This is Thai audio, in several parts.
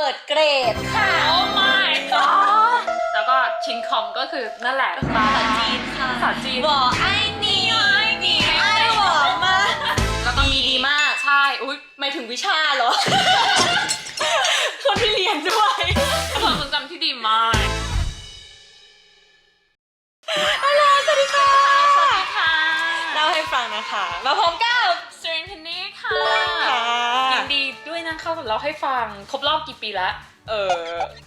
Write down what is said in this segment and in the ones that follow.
ปิดเกรดค่ะ โอ้ my god แล้วก็ชิงคอมก็คือนั่นแหละ ภาษาจีนค่ะ ภาษาจีน บอกไอ้นี่ไอ้บอกมา แล้วก็ ดีมาก ใช่อุ้ย ไม่ถึงวิชาเหรอ คนที่เรียนด้วย ความทรงจำที่ดีมาก ฮัลโหลสวัสดีค่ะ สวัสดีค่ะ เล่าให้ฟังนะคะมาพร้อมกับ สตรีมเพนนี่ค่ะ ค่ะ ยินดีด้วยนะเข้ากับเราให้ฟังครบรอบกี่ปีแล้ว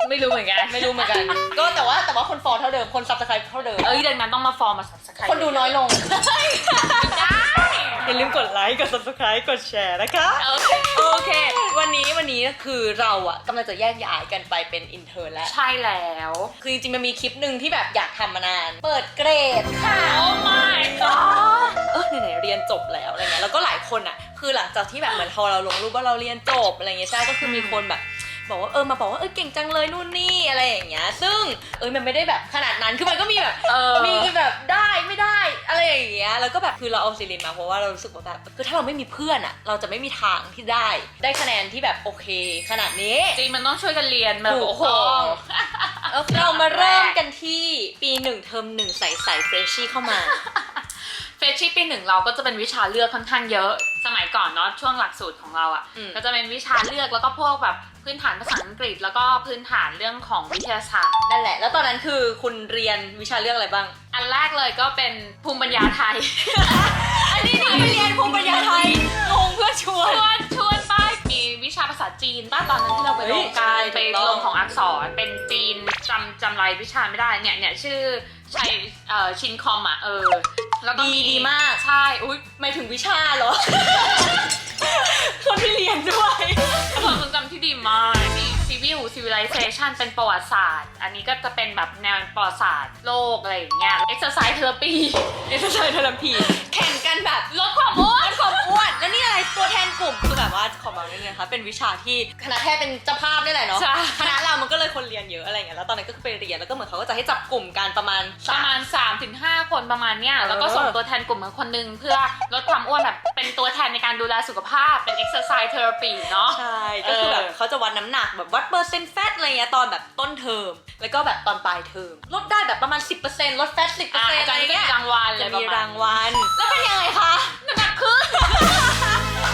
ไม่รู้เหมือนกัน ไม่รู้เหมือนกัน ก็แต่ว่าคนฟอลเท่าเดิมคนซับสไครป์เท่าเดิม ดังนั้นต้องมาฟอร์มมาสับสกาย คนดูน้อยลง ได้ อย่าลืมกดไลค์กด subscribe กดแชร์นะคะ โอเค วันนี้คือเราอะกำลังจะแยกย้ายกันไปเป็นอินเทอร์แล้ว ใช่แล้ว คือจริงๆมันมีคลิปหนึ่งที่แบบอยากทำมานาน เปิดเกรดค่ะ โอ้ my god ไหนๆเรียนจบแล้วอะไรเงี้ย แล้วก็หลายคนอะคือหลังจากที่แบบเหมือนพอเราลงรูปว่าเราเรียนจบอะไรเงี้ยใช่ ก็คือมีคนแบบบอกว่ามาบอกว่าเก่งจังเลยนู่นนี่อะไรอย่างเงี้ย ซึ่งมันไม่ได้แบบขนาดนั้น คือมันก็มีแบบมีแบบได้ไม่ได้อะไรอย่างเงี้ย แล้วก็แบบคือเราเอาซิลินมาเพราะว่าเรารู้สึกว่าแบบคือถ้าเราไม่มีเพื่อนอะเราจะไม่มีทางที่ได้คะแนนที่แบบโอเคขนาดนี้ จริงมันต้องช่วยกันเรียนมา ถูก โอ้โห ต้อง เรามาเริ่มกันที่ปี1เทอม1ใส่เฟรชชี่เข้ามา เฟชชี่ปีหนึ่งเราก็จะเป็นวิชาเลือกค่อนข้างเยอะสมัยก่อนเนาะช่วงหลักสูตรของเราอ่ะก็จะเป็นวิชาเลือกแล้วก็พวกแบบพื้นฐานภาษาอังกฤษแล้วก็พื้นฐานเรื่องของวิทยาศาสตร์ นั่นแหละ แล้วตอนนั้นคือคุณเรียนวิชาเรื่องอะไรบ้าง อันแรกเลยก็เป็นภูมิปัญญาไทย อันนี้ไปเรียนภูมิปัญญาไทยงงเพื่อชวน ชวนป้ายมีวิชาภาษาจีนป้าตอนนั้นที่เราไปลงการไปลงของอักษรเป็นจีนจำรายวิชาไม่ได้เนี่ยชื่อชัยชินคอมอ่ะแล้วก็ดีมาก ใช่อุ้ย ไม่ถึงวิชาเหรอ คนที่เรียนด้วย ความทรงจำที่ดีมากcivilization เป็นประวัติศาสตร์ อันนี้ก็จะเป็นแบบแนวประวัติศาสตร์โลกอะไรอย่างเงี้ย exercise therapy แข่งกันแบบ ลดความอ้วน แล้วนี่อะไรตัวแทนกลุ่มคือแบบว่าของเราเนี่ยนะคะเป็นวิชาที่คณะแพทย์เป็นเจ้าภาพนี่แหละเนาะ ใช่ คณะเรามันก็เลยคนเรียนเยอะอะไรเงี้ยแล้วตอนนั้นก็คือไปเรียนแล้วก็เหมือนเขาก็จะให้จับกลุ่มกันประมาณ 3-5 คนประมาณเนี้ยแล้วก็ส่งตัวแทนกลุ่มมาคนนึงเพื่อลดความอ้วนแบบเป็นตัวแทนในการดูแลสุขภาพเป็น exercise therapy เนาะ ใช่ก็คือแบบเขาจะวัดน้ำหนักแบบวัดเปอร์เซ็นต์แฟตอะไรเงี้ยตอนแบบต้นเทอมแล้วก็แบบตอนปลายเทอมลดได้แบบประมาณ 10%ลดแฟต 10% อาจารย์ก็จะมีรางวัล จะมีรางวัลแล้วเป็นยังไงคะ น้ำหนักขึ้น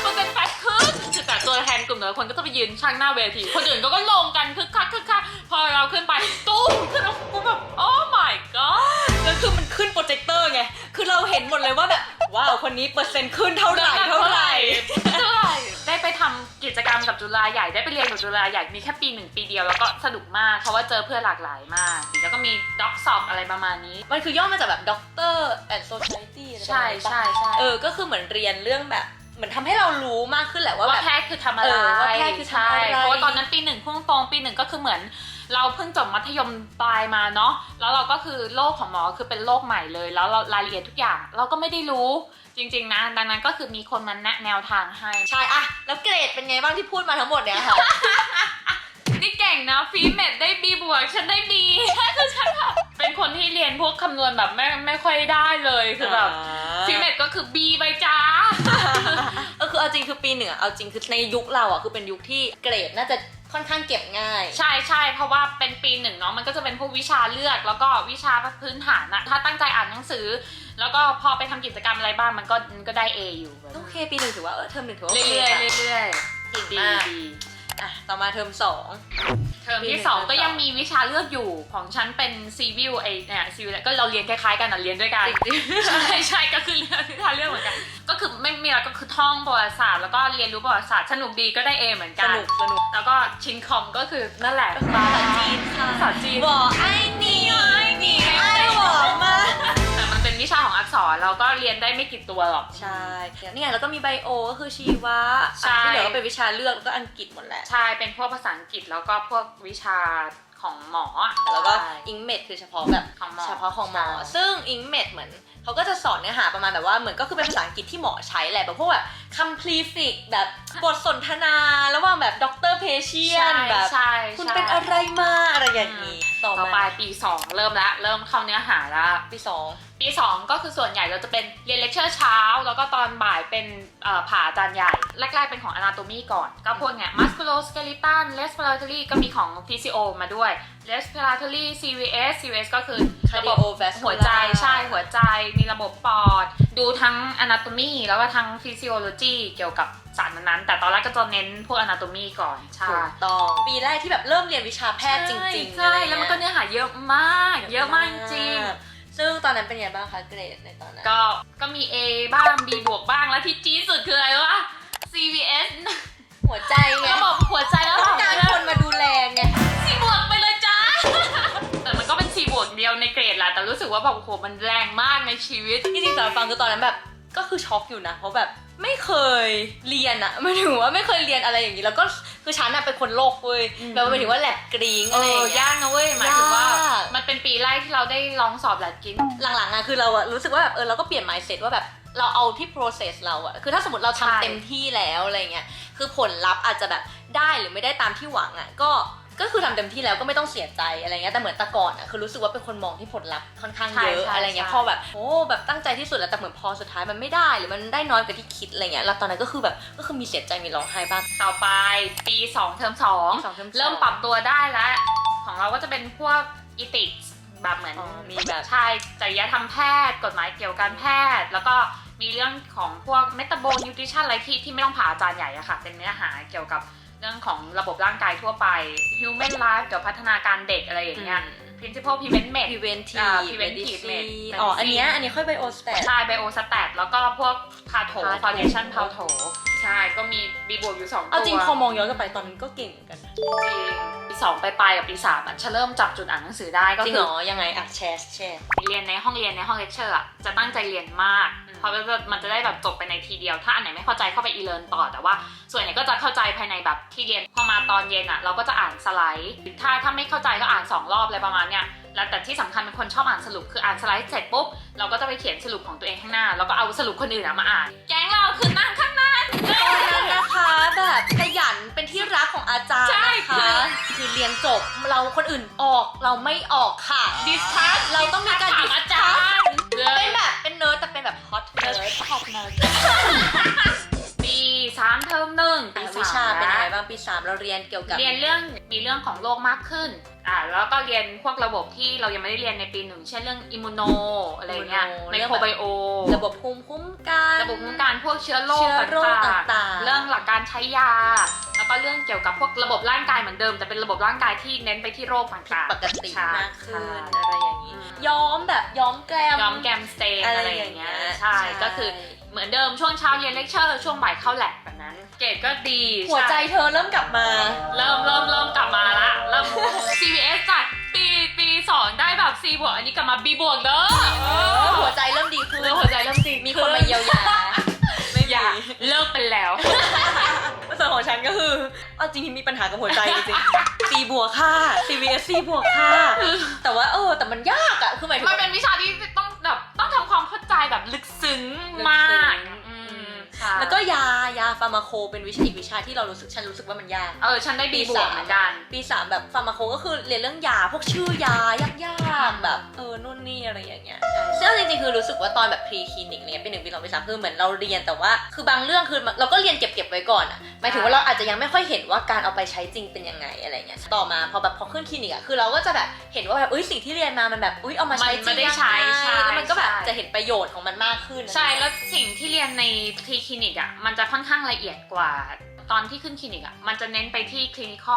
มันเป็นแฟตขึ้นคือแต่ตัวแทนกลุ่มแต่ละคนก็จะไปยืนช่างหน้าเวทีคนอื่นก็ลงกันคึกคักพอเราขึ้นไปตุ้มขึ้นแล้วกูแบบโอ้ my god แล้วคือมันขึ้นโปรเจคเตอร์ไงคือเราเห็นหมดเลยว่าแบบว้าวคนนี้เปอร์เซ็นต์ขึ้นเท่าไหร่ ได้ไปทำกิจกรรมกับจุฬาใหญ่ได้ไปเรียนกับจุฬาใหญ่มีแค่ปี1ปีเดียวแล้วก็สนุกมากเพราะว่าเจอเพื่อนหลากหลายมากแล้วก็มีด็อกสอบอะไรประมาณนี้ มันคือย่อมาจากแบบด็อกเตอร์แอนด์โซซายตี้อะไรประมาณนี้ปะ ใช่ก็คือเหมือนเรียนเรื่องแบบเหมือนทำให้เรารู้มากขึ้นแหละว่าแบบ แพทย์คือทำอะไร ว่าแพทย์คือทำอะไร เพราะว่าตอนนั้นปีหนึ่งพุ่งตรงปีหนึ่งก็คือเหมือนเราเพิ่งจบมัธยมปลายมาเนาะแล้วเราก็คือโลกของหมอคือเป็นโลกใหม่เลยแล้วเรารายละเอียดทุกอย่างเราก็ไม่ได้รู้จริงๆนะดังนั้นก็คือมีคนมาแนะแนวทางให้ใช่อะแล้วเกรดเป็นไงบ้างที่พูดมาทั้งหมดเนี่ยค่ะ นี่เก่งนะฟีเมดได้ B บวกฉันได้ B คือฉันแบบเป็นคนที่เรียนพวกคำนวณแบบไม่ค่อยได้เลยคือแบบฟีเมดก็คือ B ไปจ้า ก็คือเอาจริงคือปีหนึ่งเอาจริงคือในยุคเราอ่ะคือเป็นยุคที่เกรดน่าจะค่อนข้างเก็บง่าย ใช่เพราะว่าเป็นปีหนึ่งเนาะมันก็จะเป็นพวกวิชาเลือกแล้วก็วิชาพื้นฐานอะถ้าตั้งใจอ่านหนังสือแล้วก็พอไปทำกิจกรรมอะไรบ้างมันก็ได้ A อยู่ โอเคปีหนึ่งถือว่าเทอมหนึ่งถือว่า เรื่อยดีมากต่อมาเทอม2เทอมที่2ก็ยังมีวิชาเลือกอยู่ของฉันเป็นซีวิลซีวิลก็เราเรียนคล้ายๆกันนะเรียนด้วยกันใช่ก็คือเรียนวิชาเลือกเหมือนกันก็คือไม่มีอะไรก็คือท่องประวัติศาสตร์แล้วก็เรียนรู้ประวัติศาสตร์สนุกดีก็ได้ A เหมือนกันสนุกแล้วก็ชิงคอมก็คือนั่นแหละภาษาจีนค่ะ ภาษาจีนบอกไอ้นี่ไอ้บอกมาแต่มันเป็นวิชาของอักษรเราก็เรียนได้ไม่กี่ตัวหรอกใช่นี่ไงแล้วก็มีไบโอก็คือชีวะที่เหลือก็เป็นวิชาเลือกแล้วก็อังกฤษหมดแหละใช่เป็นพวกภาษาอังกฤษแล้วก็พวกวิชาของหมอแล้วก็อิงเมดคือเฉพาะแบบของหมอเฉพาะของหมอซึ่งอิงเมดเหมือนเขาก็จะสอนเนื้อหาประมาณแบบว่าเหมือนก็คือเป็นภาษาอังกฤษที่หมอใช้แหละแบบพวกแบบคำพลีฟิกแบบบทสนทนาระหว่างแบบด็อกเตอร์เพเชียนแบบคุณเป็นอะไรมาอะไรอย่าง อย่างนี้ต่อ ต่อไป มา ปี 2 เริ่มเข้าเนื้อหาแล้ว ปี ปี 2 ก็คือส่วนใหญ่เราจะเป็นเรียนเลคเชอร์เช้าแล้วก็ตอนบ่ายเป็นผ่าอาจารย์ใหญ่แรกๆเป็นของ Anatomy ก่อนก็พวกเนี้ย Musculoskeletal Respiratory ก็มีของ PCO มาด้วย Respiratory CVS ก็คือระบบ Cardiovascular หัวใจใช่หัวใจมีระบบปอดดูทั้ง Anatomy แล้วก็ทั้ง Physiology เกี่ยวกับศาสตร์นั้นๆแต่ตอนแรกก็จะเน้นพวก Anatomy ก่อนใช่ ถูกต้องปีแรกที่แบบเริ่มเรียนวิชาแพทย์จริงๆ ใช่ แล้วมันก็เนื้อหาเยอะมากจริง ซึ่งตอนนั้นเป็นไงบ้างคะเกรดในตอนนั้น ก็มี A บ้าง B บวกบ้างแล้วที่จี๊ดสุดคืออะไรวะ CVS หัวใจไง ระบบหัวใจแล้ว ต้องการคนมาดูแลไง C บวกไปเลยจ้า แต่มันก็เป็น C บวกเดียวในเกรดแหละแต่รู้สึกว่าแบบโอ้โหมันแรงมากในชีวิต จริงๆตอนฟังคือตอนนั้นแบบก็คือช็อกอยู่นะเพราะแบบไม่เคยเรียนอะหมายถึงว่าไม่เคยเรียนอะไรอย่างนี้แล้วก็คือฉันอะเป็นคนโลกเว้ยแบบหมายถึงว่าแลบกรี๊งอะไรอย่างเงี้ย ยากนะเว้ยหมายถึงว่าย าก มันเป็นปีแรกที่เราได้ลองสอบแลบกิน หลังๆอะคือเราอะรู้สึกว่าแบบเราก็เปลี่ยน mindset ว่าแบบเราเอาที่ process เราอะคือถ้าสมมติเรา ใช่ ทำเต็มที่แล้วอะไรเงี้ยคือผลลัพธ์อาจจะแบบได้หรือไม่ได้ตามที่หวังอะก็คือทำเต็มที่แล้วก็ไม่ต้องเสียใจอะไรเงี้ยแต่เหมือนแต่ก่อนอะคือรู้สึกว่าเป็นคนมองที่ผลลัพธ์ค่อนข้างเยอะอะไรเงี้ยพอแบบโอ้แบบตั้งใจที่สุดแล้วแต่เหมือนพอสุดท้ายมันไม่ได้หรือมันได้น้อยกว่าที่คิดอะไรเงี้ยแล้วตอนนั้นก็คือแบบก็คือมีเสียใจมีร้องไห้บ้าง ต่อไปปี 2 เทอม 2 เริ่มปรับตัวได้แล้ว ของเราก็จะเป็นพวกอีติกแบบเหมือน มีแบบ ใช่จริยธรรมแพทย์กฎหมายเกี่ยวกับการแพทย์ แล้วก็มีเรื่องของพวกเมตาบอลนิวทริชั่นอะไรที่ไม่ต้องผ่าอาจารย์ใหญ่อะค่ะเป็นเนื้อหาเกี่ยวกับเรื่องของระบบร่างกายทั่วไป human life เกี่ยวกับพัฒนาการเด็กอะไรอย่างเงี้ย principle preventive preventive med อ๋ออันเนี้ยค่อย biostat ใช่ biostat แล้วก็พวกพาโถ foundation พาโถใช่ก็มี B บวกอยู่2ตัว เอาจริงพอมองย้อนกลับไปตอนนั้นก็เก่งเหมือนกันนะ จริงปี 2 ไปกับปี 3อ่ะฉันเริ่มจับจุดอ่านหนังสือได้ก็ จริง คื เหร อ อยังไงอ่ะแชร์ เรียนในห้องเลคเชอร์อ่ะจะตั้งใจเรียนมากเพราะว่ามันจะได้แบบจบไปในทีเดียวถ้าอันไหนไม่เข้าใจเข้าไปอีเลิร์นต่อแต่ว่าส่วนใหญ่ก็จะเข้าใจภายในแบบที่เรียนพอมาตอนเย็นอ่ะเราก็จะอ่านสไลด์ถ้าไม่เข้าใจก็อ่าน2 รอบอะไรประมาณเนี้ยแล้วแต่ที่สำคัญเป็นคนชอบอ่านสรุปคืออ่านสไลด์เสร็จปุ๊บเราก็จะไปเขียนสรุปของตัวเองข้างหน้าแล้วก็เอาสรุปคนอื่นมาอ่านแก๊งเราคือนั่งข้างหน้า ตอนนั้นนะคะแบบขยันเป็นที่รักของอาจารย์ ใช่ นะคะคือเรียนจบเราคนอื่นออกเราไม่ออกค่ะ ดิสคัส เราต้องมีการ ถามอาจารย์ เป็นแบบเป็นเนิร์ดแต่เป็นแบบฮอตเนิร์ด ขอบคุณปี3 เทอม 1 ปี วิชา 3 เป็นยังไงบ้างปี 3เราเรียนเกี่ยวกับ เรียนมีเรื่องของโรคมากขึ้นแล้วก็เรียนพวกระบบที่เรายังไม่ได้เรียนในปี 1เช่นเรื่องอิมมูโนอะไรเงี้ยไมโครไบโอ ระบบภูมิคุ้มกัน ระบบคุ้มกันพวกเชื้อโรค ต่างๆ เรื่องหลักการใช้ยา แล้วก็เรื่องเกี่ยวกับพวกระบบร่างกายเหมือนเดิมแต่เป็นระบบร่างกายที่เน้นไปที่โรคต่างๆ ปกติมากขึ้น ใช่ อะไรอย่างนี้ย้อมแกรม ย้อมแกมสเตนอะไรอย่างเงี้ยใช่ ใช่ ก็คือเหมือนเดิมช่วงเช้าเรียนเลคเชอร์ช่วงบ่ายเข้าแลบแบบนั้น เกรดก็ดี หัวใจเธอเริ่มกลับมา เริ่มกลับมาละเริ่ม CVS จากปี 2 ได้แบบ C บวกอันนี้กลับมา B บวกเด้อ หัวใจเริ่มดีขึ้น หัวใจเริ่มดี มีคนมาเยียวยาไม่มี เลิกเป็นแล้ว ส่วนของฉันก็คือเอาจริงๆมีปัญหากับหัวใจจริงๆ C บวกค่ะ CVS C บวกค่ะแต่ว่าแต่มันยากอะคือหมายถึง มันเป็นวิชาที่ต้องทำความเข้าใจแบบลึกซึ้งมากแล้วก็ยาฟาร์มาโคเป็นอีกวิชาที่ฉันรู้สึกว่ามันยาก ฉันได้ B บวกเหมือนกันปี 3แบบฟาร์มาโคก็คือเรียนเรื่องยาพวกชื่อยายากๆแบบนู่นนี่อะไรอย่างเงี้ยซึ่งจริงๆคือรู้สึกว่าตอนแบบพรีคลินิกเนี่ยปี 1 ปี 2 ปี 3คือเหมือนเราเรียนแต่ว่าคือบางเรื่องคือเราก็เรียนเก็บไว้ก่อนอะหมายถึงว่าเราอาจจะยังไม่ค่อยเห็นว่าการเอาไปใช้จริงเป็นยังไงอะไรเงี้ยต่อมาพอขึ้นคลินิกอะคือเราก็จะแบบเห็นว่าแบบสิ่งที่เรียนมามันแบบเอามาใช้จริงยังไงแล้วมันก็แบบจะเห็นประโยชน์ของมันมากขึ้นใช่แล้วสิ่งที่เรียนในพรีคลินิกอะมันจะค่อนข้างละเอียดกว่าตอนที่ขึ้นคลินิกอ่ะมันจะเน้นไปที่คลินิคอ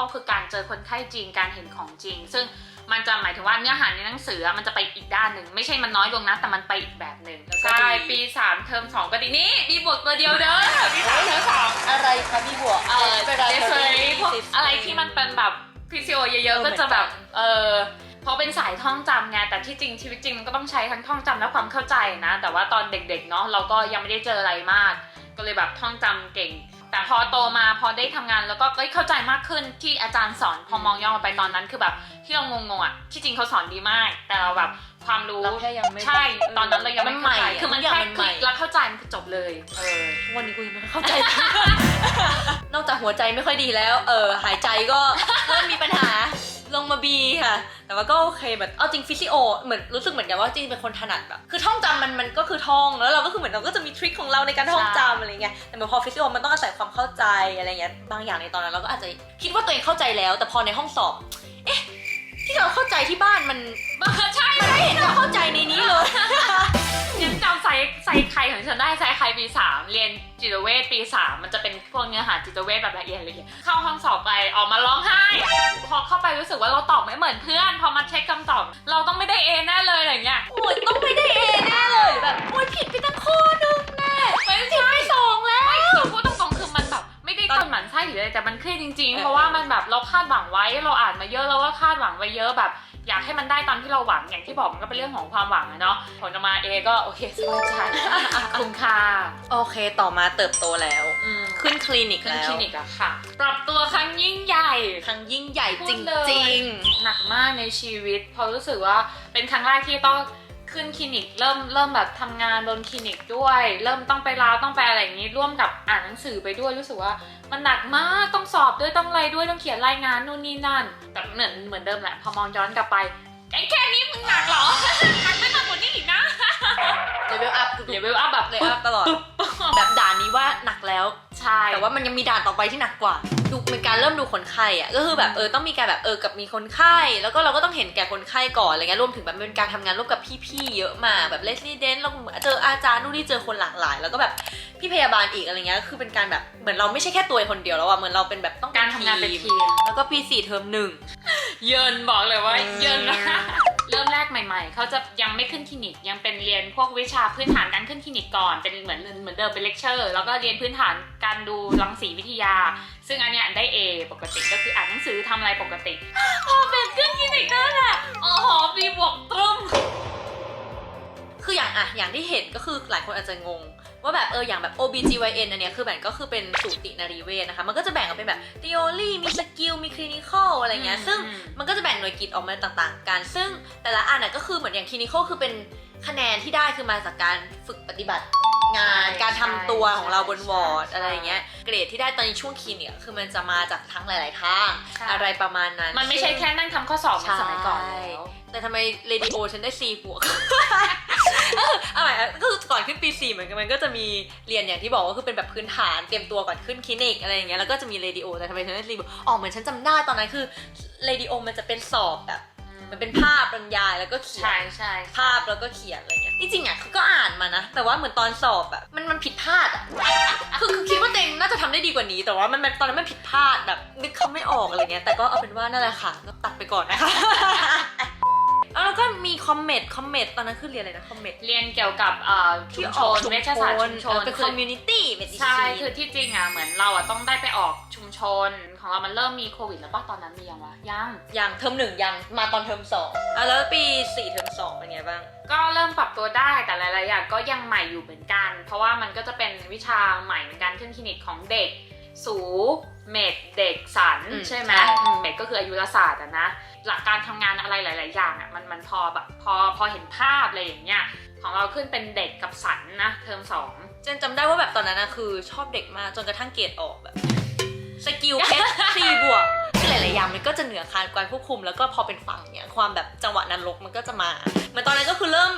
ลคือการเจอคนไข้จริงการเห็นของจริงซึ่งมันจะหมายถึงว่าเนื้อหาในหนังสือมันจะไปอีกด้านหนึ่งไม่ใช่มันน้อยลงนะแต่มันไปอีกแบบหนึ่งใช่ปี3 เทอม 2ก็ดีนี่บีบวกตัวเดียวเด้อปี3 เทอม 2อะไรคะบีบวกเดฟพวกอะไรที่มันเป็นแบบพิซิโอเยอะๆก็จะแบบเพราะเป็นสายท่องจำไงแต่ที่จริงชีวิตจริงมันก็ต้องใช้ทั้งท่องจำและความเข้าใจนะแต่ว่าตอนเด็กๆเนาะเราก็ยังไม่ได้เจออะไรมากก็เลยแบบท่องจำเก่งแต่พอโตมาพอได้ทำงานแล้วก็เข้าใจมากขึ้นที่อาจารย์สอนพอมองย้อนไปตอนนั้นคือแบบที่เรางงๆอ่ะที่จริงเขาสอนดีมากแต่เราแบบความรู้ เราแค่ยังไม่ใช่ตอนนั้นเรายังไม่เข้าใจคือมันแค่คลิกแล้วเข้าใจมันคือจบเลยวันนี้กูยังไม่เข้าใจ นอกจากหัวใจไม่ค่อยดีแล้วหายใจก็เริ่มมีปัญหาลง งมา B ค่ะแต่ว่าก็โอเคแบบเอาจริงฟิสิโอเหมือนรู้สึกเหมือนกันว่าจริงเป็นคนถนัดแบบคือท่องจำมันก็คือท่องแล้วเราก็คือเหมือนเราก็จะมีทริคของเราในการท่องจำอะไรเงี้ยแต่พอฟิสิโอมันต้องอาศัยความเข้าใจอะไรเงี้ยบางอย่างในตอนนั้นเราก็อาจจะคิดว่าตัวเองเข้าใจแล้วแต่พอในห้องสอบเอ๊ะที่เราเข้าใจที่บ้านมัน ใช่ ไม่เห็นจะเข้าใจในนี้เลย ฉันจำไซไคของฉันได้ไซไคปี3เรียนจิตเวชปี3มันจะเป็นพวกเนื้อหาจิตเวชแบบละเอียดเข้าห้องสอบไปออกมาร้องไห้พอเข้าไปรู้สึกว่าเราตอบไม่เหมือนเพื่อนพอมาเช็คคำตอบเราต้องไม่ได้ A แน่เลยอะไรเงี้ย โอ้ยต้องไม่ได้เอแน่เลยแบบโอ้ยผิดไปตั้งข้อนึงแน่ไม่ผิดไป2แล้ว ไม่คือพูดตรงๆคือมันแบบไม่ได้ต้นหมันไส้หรืออะไรแต่มันเครียดจริงๆเพราะว่ามันแบบเราคาดหวังไว้เราอ่านมาเยอะแล้วว่าคาดหวังไว้เยอะแบบอยากให้มันได้ตามที่เราหวังอย่างที่บอกมันก็เป็นเรื่องของความหวังอะเนาะผลออกมา A ก็โอเคสบายใจคุ้มค่า โอเคต่อมาเติบโตแล้วขึ้นคลินิก ขึ้น แล้ว คลินิกอะค่ะปรับตัวครั้งยิ่งใหญ่ ครั้งยิ่งใหญ่จ พูดเลย ริง หนักมากในชีวิตเพราะรู้สึกว่าเป็นครั้งแรกที่ต้องขึ้นคลินิกเริ่มแบบทำงานบนคลินิกด้วย เริ่มต้องไปลาวต้องไปอะไรอย่างนี้ร่วมกับอ่านหนังสือไปด้วยรู้สึกว่ามันหนักมากต้องสอบด้วยต้องอะไรด้วยต้องเขียนรายงานนู่นนี่นั่นแต่เหมือนเดิมแหละพอมองย้อนกลับไปไอ้แค่นี้มึงหนักเหรอ หนักไม่หนักกว่านี้อีกนะ ๆเลเวลอัพ เลเวลอัพแบบ เลเวลอัพตลอดแบบด่านนี้ว่าหนักแล้ว ใช่ แต่ว่ามันยังมีด่านต่อไปที่หนักกว่าดูเป็นการเริ่มดูคนไข้อะก็คือแบบต้องมีการแบบกับมีคนไข้แล้วก็เราก็ต้องเห็นแก่คนไข้ก่อนอะไรเงี้ยรวมถึงแบบเป็นการทำงานร่วมกับพี่ๆเยอะมากแบบเลสลี่เดนเราเจออาจารย์นู่นนี่เจอคนหลากหลาย แล้วก็แบบพี่พยาบาลอีกอะไรเงี้ยก็คือเป็นการแบบเหมือนเราไม่ใช่แค่ตัวคนเดียวแล้วอะเหมือนเราเป็นแบบต้อง การทำงานเป็นทีม แล้วก็ปี4เทอม1 เยินบอกเลยว่าเยินนะเริ่มแรกใหม่ๆเขาจะยังไม่ขึ้นคลินิกยังเป็นเรียนพวกวิชาพื้นฐานการขึ้นคลินิกก่อนเป็นเหมือนเดิมเป็นเลคเชอร์แล้วก็เรียนพื้นฐานการดูรังสีวิทยา ซึ่งอันเนี้ยได้ A ปกติก็คืออ่านหนังสือทำอะไรปกติพอเป็นขึ้นคลินิกนั่นแหละอ๋อมีบวกตรึม คืออย่างที่เห็นก็คือหลายคนอาจจะงงว่าแบบอย่างแบบ OBGYN อันเนี้ยคือแบบก็คือเป็นสูตินรีเวชนะคะมันก็จะแบ่งออกเป็นแบบ theory มี skill มี clinical อะไรเงี้ยซึ่งมันก็จะแบ่งหน่วยกิจออกมาต่างๆกันซึ่งแต่ละอันน่ะก็คือเหมือนอย่าง clinical คือเป็นคะแนนที่ได้คือมาจากการฝึกปฏิบัติงานการทำตัวของเราบนวอร์ดอะไรเงี้ยเกรดที่ได้ตอนในช่วงคลินิกคือมันจะมาจากทั้งหลายๆทางอะไรประมาณนั้นมันไม่ใช่แค่นั่งทำข้อสอบเหมือนสมัยก่อนแล้ว แต่ทำไมเรดิโอฉันได้ C บวก เอาใหม่ก็คือก่อนขึ้นปี4เหมือนกันมันก็จะมีเรียนอย่างที่บอกว่าคือเป็นแบบพื้นฐานเตรียมตัวก่อนขึ้นคลินิกอะไรอย่างเงี้ยแล้วก็จะมีเรดิโอแต่ทำไมฉันได้ C บวกเหมือนฉันจำได้ตอนนั้นคือเรดิโอมันจะเป็นสอบแบบมันเป็นภาพบรรยายแล้วก็เขียนใช่ ภาพแล้วก็เขียนอะไรเงี้ยที่จริงก็อ่านมานะแต่ว่าเหมือนตอนสอบมันผิดพลาดคือคิดว่าตัวเองน่าจะทำได้ดีกว่านี้แต่ว่ามันตอนนั้นมันผิดพลาดแบบนึกคำไม่ออกอะไรเงี้ยแต่ก็เอาเป็นว่านั่นแหละค่ะก็ตัดไปก่อนนะคะ แล้วก็มีคอมเมตตอนนั้นคือเรียนอะไรนะคอมเมต เรียนเกี่ยวกับชุมชนเวชศาสตร์ชุมชน เป็น community medicine ใช่คือที่จริงเหมือนเราต้องได้ไปออกชุมชนของเรามันเริ่มมีโควิดแล้วป่ะตอนนั้นมียังวะยังเทอม1ยังมาตอนเทอม2แล้วปี4เทอม2เป็นไงบ้างก็เริ่มปรับตัวได้แต่หลายๆอย่างก็ยังใหม่อยู่เหมือนกันเพราะว่ามันก็จะเป็นวิชาใหม่เหมือนกันขึ้นคลินิกของเด็กสูเมดเด็กสันใช่ไหมเมดก็คืออายุรศาสตร์นะหลักการทำงานอะไรหลายๆอย่างมันพอแบบพอเห็นภาพอะไรอย่างเงี้ยของเราขึ้นเป็นเด็กกับสันนะเทอม2เจนจำได้ว่าแบบตอนนั้นคือชอบเด็กมากจนกระทั่งเกรดออกแบบสกิลเพชร4 บวกคือหลายๆอย่างมันก็จะเหนือคานการควบคุมแล้วก็พอเป็นฝั่งเนี่ยความแบบจังหวะนรกมันก็จะมาเหมือนตอนนั้นก็คือเริ่ม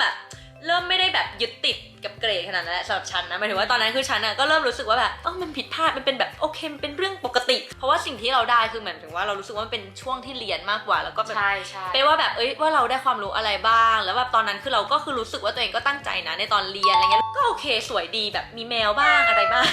ไม่ได้แบบยึดติดกับเกรดขนาดนั้นแหละสำหรับฉันนะหมายถึงว่าตอนนั้นคือฉันก็เริ่มรู้สึกว่าแบบมันผิดพลาดมันเป็นแบบโอเคมันเป็นเรื่องปกติเพราะว่าสิ่งที่เราได้คือเหมือนถึงว่าเรารู้สึกว่ามันเป็นช่วงที่เรียนมากกว่าแล้วก็แบบเป็นว่าแบบว่าเราได้ความรู้อะไรบ้างแล้วแบบตอนนั้นคือเราก็คือรู้สึกว่าตัวเองก็ตั้งใจนะในตอนเรียนอะไรเงี้ยก็โอเคสวยดีแบบมีแมวบ้างอะไรบ้าง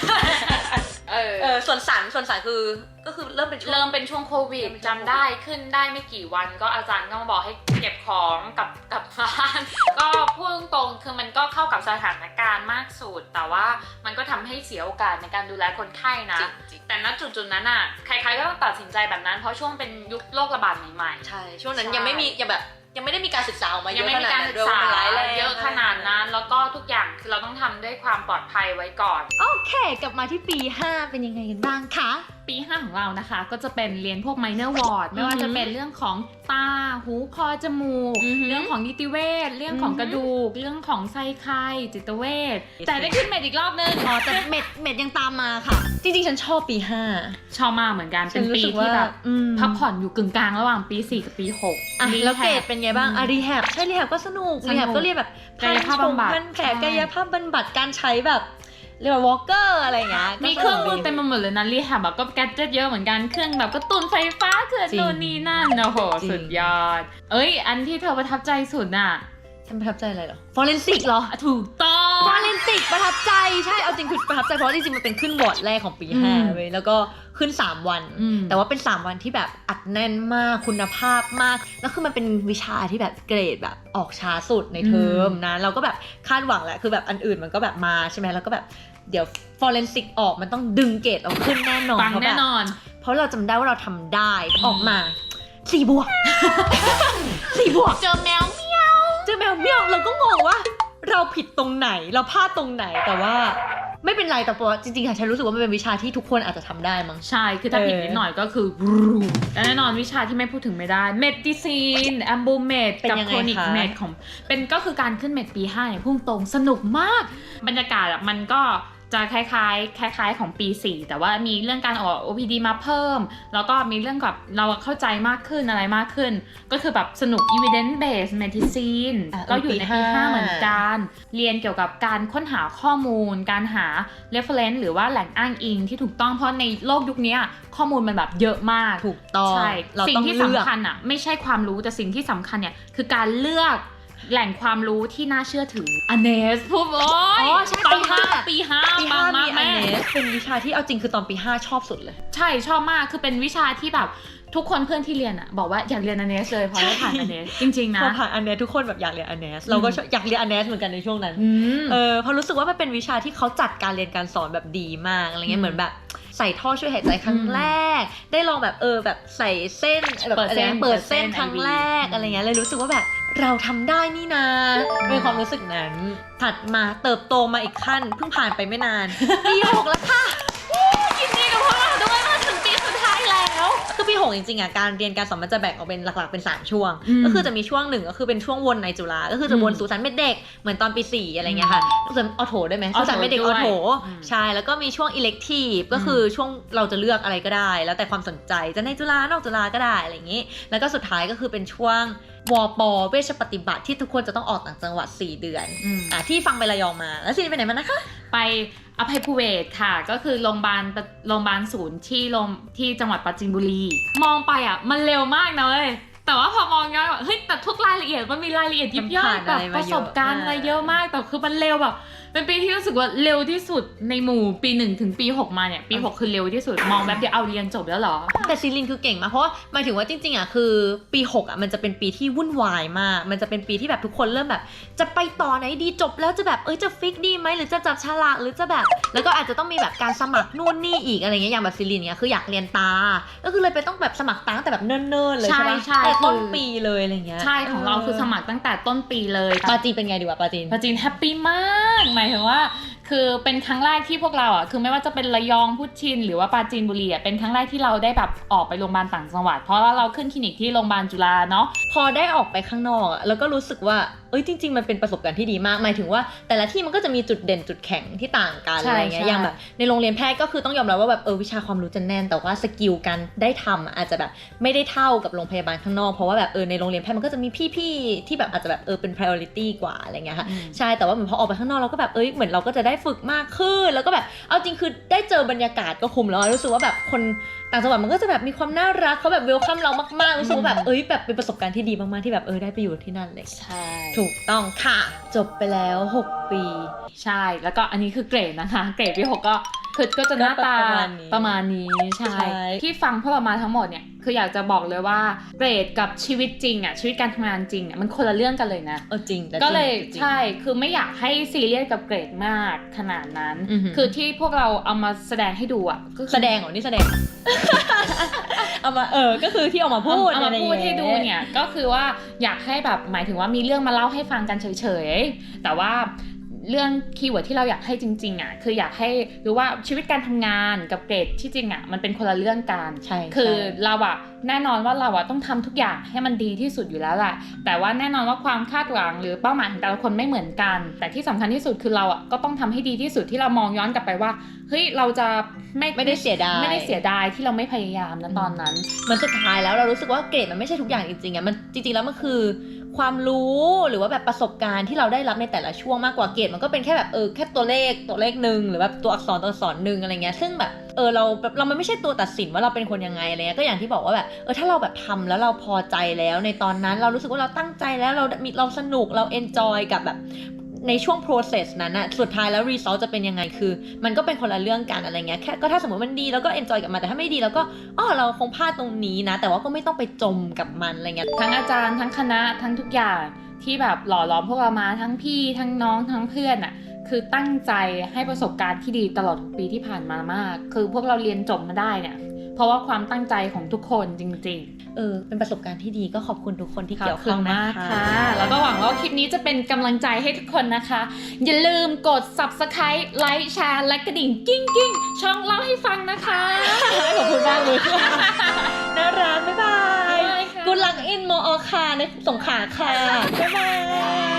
ส่วนสันคือก็คือเริ่มเป็นช่วงโควิดจำได้ขึ้นได้ไม่กี่วันก็อาจารย์ก็มาบอกให้เก็บของกับบ้าน ก็พูดตรงๆคือมันก็เข้ากับสถานการณ์มากสุดแต่ว่ามันก็ทำให้เสียโอกาสในการดูแลคนไข้นะแต่ณจุดนั้นใครๆก็ต้องตัดสินใจแบบนั้นเพราะช่วงเป็นยุคโรคระบาดใหม่ๆใช่ช่วงนั้นยังไม่มียังไม่ได้มีการศึกษาออกมาเยอะขนาดนั้นเยอะขนาดนั้นแล้วก็ทุกอย่างคือเราต้องทำด้วยความปลอดภัยไว้ก่อนโอเคกลับมาที่ปี 5 เป็นยังไงกันบ้างคะ ปี5ของเรานะคะก็จะเป็นเรียนพวก minor ward ไม่ว่าจะเป็นเรื่องของตาหูคอจมูกเรื่องของนิติเวชเรื่องของกระดูกเรื่องของไส้ไข้จิตเวชแต่ได้ขึ้นเมดอีกรอบนึงแต่เม็ดยังตามมาค่ะจริงๆฉันชอบปี5ชอบมากเหมือนกันเป็นปีที่แบบพักผ่อนอยู่กึ่งกลางระหว่างปี4กับปี6แล้วเกรดเป็นไงบ้างรีแฮบใช่รีแฮบก็สนุกรีแฮบก็เรียนแบบกายภาพบำบัดแผลกายภาพบำบัดการใช้แบบเรียกว่าวอล์กเกอร์อะไรเงี้ยมีเครื่องมือเต็มไปหมดเลยนะรีแฮบแบบก็แกดเจ็ตเยอะเหมือนกันเครื่องแบบก็ตุนไฟฟ้าเครื่องโน่นนี่นั่นโอ้โหสุดยอดอันที่เธอประทับใจสุดน่ะฉันประทับใจอะไรเหรอฟอเรนซิกเหรอถูกต้องฟอเรนซิกประทับใจใช่เอาจริงคือประทับใจเพราะจริงๆมันเป็นขึ้นวอร์ดแรกของปี5เว้ยแล้วก็ขึ้น3วันแต่ว่าเป็น3วันที่แบบอัดแน่นมากคุณภาพมากแล้วคือมันเป็นวิชาที่แบบเกรดแบบออกช้าสุดในเทอมนะเราก็แบบคาดหวังแหละคือแบบอันอื่นมันก็แบบมาใช่ไหมแล้วก็แบบเดี๋ยวฟอเรนซิกออกมันต้องดึงเกรดเอาขึ้นแน่นอนปังแน่นอนเพราะเราจำได้ว่าเราทำได้ออกมา4 บวก 4 บวกเจอแมวเมียวเราก็งงว่าเราผิดตรงไหนเราพลาดตรงไหนแต่ว่าไม่เป็นไรแต่ว่าจริงๆค่ะฉันรู้สึกว่ามันเป็นวิชาที่ทุกคนอาจจะทำได้มั้งใช่คือถ้าผิดนิดหน่อยก็คือแน่นอนวิชาที่ไม่พูดถึงไม่ได้เมดิซีนแอมบูเมดกับโคนิกเมดของเป็นก็คือการขึ้นเมดปี5เนี่ยพุ่งตรงสนุกมากบรรยากาศมันก็จะคล้ายของปี4แต่ว่ามีเรื่องการออก OPD มาเพิ่มแล้วก็มีเรื่องกับเราเข้าใจมากขึ้นอะไรมากขึ้นก็คือแบบสนุก evidence based medicine ก็อยู่ในปี5เหมือนกันเรียนเกี่ยวกับการค้นหาข้อมูลการหา reference หรือว่าแหล่งอ้างอิงที่ถูกต้องเพราะในโลกยุคนี้ข้อมูลมันแบบเยอะมากถูกต้องใช่สิ่งที่สำคัญอ่ะไม่ใช่ความรู้แต่สิ่งที่สำคัญเนี่ยคือการเลือกแหล่งความรู้ที่น่าเชื่อถืออเนสพูดใช่ปี5ปังมากแม่เป็นวิชาที่เอาจริงคือตอนปี5ชอบสุดเลยใช่ชอบมากคือเป็นวิชาที่แบบทุกคนเพื่อนที่เรียนอ่ะบอกว่าอยากเรียนอเนสเลยเพราะได้ผ่านอเนสจริงๆนะพอผ่านอเนสทุกคนแบบอยากเรียนอเนสเราก็อยากเรียนอเนสเหมือนกันในช่วงนั้นเพราะรู้สึกว่ามันเป็นวิชาที่เขาจัดการเรียนการสอนแบบดีมากอะไรเงี้ยเหมือนแบบใส่ท่อช่วยหายใจครั้งแรกได้ลองแบบแบบใส่เส้นแบบเปิดเส้นครั้งแรกอะไรเงี้ยเลยรู้สึกว่าแบบเราทำได้นี่นาเป็นความรู้สึกนั้นถัดมาเติบโตมาอีกขั้นเพิ่งผ่านไปไม่นานปี6แล้วค่ะยินดีกับพวกเราด้วยมาถึงปีสุดท้ายแล้วคือปี6จริงๆอ่ะการเรียนการสอนมันจะแบ่งออกเป็นหลักๆเป็น3ช่วงก็คือจะมีช่วง1ก็คือเป็นช่วงวนในจุฬาก็คือจะวนสู่สันเม็ดเด็กเหมือนตอนปี4อะไรเงี้ยค่ะส่วนออโถได้ไหมสู่สันเม็ดเด็กออโถใช่แล้วก็มีช่วง elective ก็คือช่วงเราจะเลือกอะไรก็ได้แล้วแต่ความสนใจจะในจุฬานอกจุฬาก็ได้อะไรอย่างงี้แล้วก็สุดท้ายก็คือเป็นช่วงวปเวชปฏิบัติที่ทุกคนจะต้องออกต่างจังหวัด4 เดือนที่ฟังไประยองมาแล้วซีนไปไหนมานะคะไปอภัยภูเบศรค่ะก็คือโรงพยาบาลศูนย์ที่จังหวัดปราจีนบุรีมองไปอ่ะมันเร็วมากนะเว้ยแต่ว่าพอมองย้อนเฮ้ยแต่ทุกรายละเอียดมันมีรายละเอียดยิบย่อยแบบประสบการณ์อะไรเยอะมากแต่คือมันเร็วแบบเป็นปีที่รู้สึกว่าเร็วที่สุดในหมู่ปี1ถึงปี6มาเนี่ยปี6คือเร็วที่สุดมองแบบเดียวเอาเรียนจบแล้วเหรอแต่ซีลินคือเก่งมากเพราะหมายถึงว่าจริงๆอ่ะคือปี6อ่ะมันจะเป็นปีที่วุ่นวายมากมันจะเป็นปีที่แบบทุกคนเริ่มแบบจะไปต่อไหนดีจบแล้วจะแบบจะฟิกดีไหมหรือจะจับฉลากหรือจะแบบแล้วก็อาจจะต้องมีแบบการสมัครนู่นนี่อีกอะไรเงี้ยอย่างแบบซีลินเนี่ยคืออยากเรียนตาก็คือเลยไปต้องแบบสมัครตาตั้งแต่แบบเนิ่นๆเลยใช่ไหมแต่ต้นปีเลยอะไรเงี้ยใช่ของเราคือสมัครตั้งแต่ต้นปีเลยปาจีนเป็นไงดีวะปาจีนแฮปปี้มากหมายถึงว่าคือเป็นครั้งแรกที่พวกเราอ่ะคือไม่ว่าจะเป็นระยองพุชินหรือว่าปราจีนบุรีอ่ะเป็นครั้งแรกที่เราได้แบบออกไปโรงพยาบาลต่างจังหวัดเพราะว่าเราขึ้นคลินิกที่โรงพยาบาลจุฬาเนาะพอได้ออกไปข้างนอกอ่ะแล้วก็รู้สึกว่าจริงๆมันเป็นประสบการณ์ที่ดีมากหมายถึงว่าแต่ละที่มันก็จะมีจุดเด่นจุดแข็งที่ต่างกันอะไรเงี้ยอย่างแบบในโรงเรียนแพทย์ก็คือต้องยอมรับว่าแบบวิชาความรู้จะแน่นแต่ว่าสกิลการได้ทำอาจจะแบบไม่ได้เท่ากับโรงพยาบาลข้างนอกเพราะว่าแบบในโรงเรียนแพทย์มันก็จะมีพี่ๆที่แบบอาจจะแบบเป็น priority กว่าอะไรเงี้ยค่ะใช่แต่ว่าเหมือนพอออกไปข้างนอกเราก็แบบเหมือนเราก็จะได้ฝึกมากขึ้นแล้วก็แบบเอาจริงคือได้เจอบรรยากาศก็คุ้มแล้วรู้สึกว่าแบบคนต่างจังหวัดมันก็จะแบบมีความน่ารักเขาแบบเวลคัมเรามากๆรู้สึกว่าแบบแบบเป็นประสบการณ์ที่ดีมากๆที่แบบได้ไปอยู่ที่นั่นเลยใช่ถูกต้องค่ะจบไปแล้ว6 ปีใช่แล้วก็อันนี้คือเกรดนะคะเกรดปี6ก็จะหน้าตาประมาณนี้ใช่ที่ฟังพวกเรามาทั้งหมดเนี่ยคืออยากจะบอกเลยว่าเกรดกับชีวิตจริงอ่ะชีวิตการทำงานจริงอ่ะมันคนละเรื่องกันเลยนะจริงก็เลยใช่คือไม่อยากให้ซีเรียสกับเกรดมากขนาดนั้นคือที่พวกเราเอามาแสดงให้ดูอ่ะก็แสดงเหรอนี่แสดง เอามาก็คือที่เอามาพูดให้ดูเนี่ยก็คือว่าอยากให้แบบหมายถึงว่ามีเรื่องมาเล่าให้ฟังกันเฉยๆแต่ว่า เรื่องคีย์เวิร์ดที่เราอยากให้จริงๆอ่ะคืออยากให้รู้ว่าชีวิตการทำงานกับเกรดที่จริงอ่ะมันเป็นคนละเรื่องกัน ใช่ คือเราอ่ะแน่นอนว่าเราอ่ะต้องทำทุกอย่างให้มันดีที่สุดอยู่แล้วแหละแต่ว่าแน่นอนว่าความคาดหวังหรือเป้าหมายของแต่ละคนไม่เหมือนกันแต่ที่สำคัญที่สุดคือเราอ่ะก็ต้องทำให้ดีที่สุดที่เรามองย้อนกลับไปว่าเฮ้ยเราจะไม่ได้เสียดายที่เราไม่พยายามนะตอนนั้นเหมือนสุดท้ายแล้วเรารู้สึกว่าเกรดมันไม่ใช่ทุกอย่างจริงๆอ่ะมันจริงๆแล้วมันคือความรู้หรือว่าแบบประสบการณ์ที่เราได้รับในแต่ละช่วงมากกว่าเกรดมันก็เป็นแค่แบบแค่ตัวเลขนึงหรือแบบตัวอักษรนึงอะไรเงี้ยซึ่งแบบเรามันไม่ใช่ตัวตัดสินว่าเราเป็นคนยังไงอะไรเงี้ยก็อย่างที่บอกว่าแบบถ้าเราแบบทำแล้วเราพอใจแล้วในตอนนั้นเรารู้สึกว่าเราตั้งใจแล้วเราสนุกเราเอนจอยกับแบบในช่วง process นั้นอะสุดท้ายแล้ว result จะเป็นยังไงคือมันก็เป็นคนละเรื่องกันอะไรเงี้ยแค่ก็ถ้าสมมติมันดีแล้วก็ enjoy กับมันแต่ถ้าไม่ดีแล้วก็เราคงพลาดตรงนี้นะแต่ว่าก็ไม่ต้องไปจมกับมันอะไรเงี้ยทั้งอาจารย์ทั้งคณะทั้งทุกอย่างที่แบบหล่อหลอมพวกเรามาทั้งพี่ทั้งน้องทั้งเพื่อนอะคือตั้งใจให้ประสบการณ์ที่ดีตลอด6ปีที่ผ่านมามากคือพวกเราเรียนจบมาได้เนี่ยเพราะว่าความตั้งใจของทุกคนจริงๆเป็นประสบการณ์ที่ดีก็ขอบคุณทุกคนที่เกี่ยวข้องมากค่ะแล้วก็หวังว่าคลิปนี้จะเป็นกำลังใจให้ทุกคนนะคะอย่าลืมกด Subscribe ไลค์แชร์และกระดิ่งกิ้งกิ้งช่องเล่าให้ฟังนะคะขอบคุณมากเลยน่ารักบ๊ายบาย Good luck in มอ.ค่ะในสงขลาค่ะบ๊ายบาย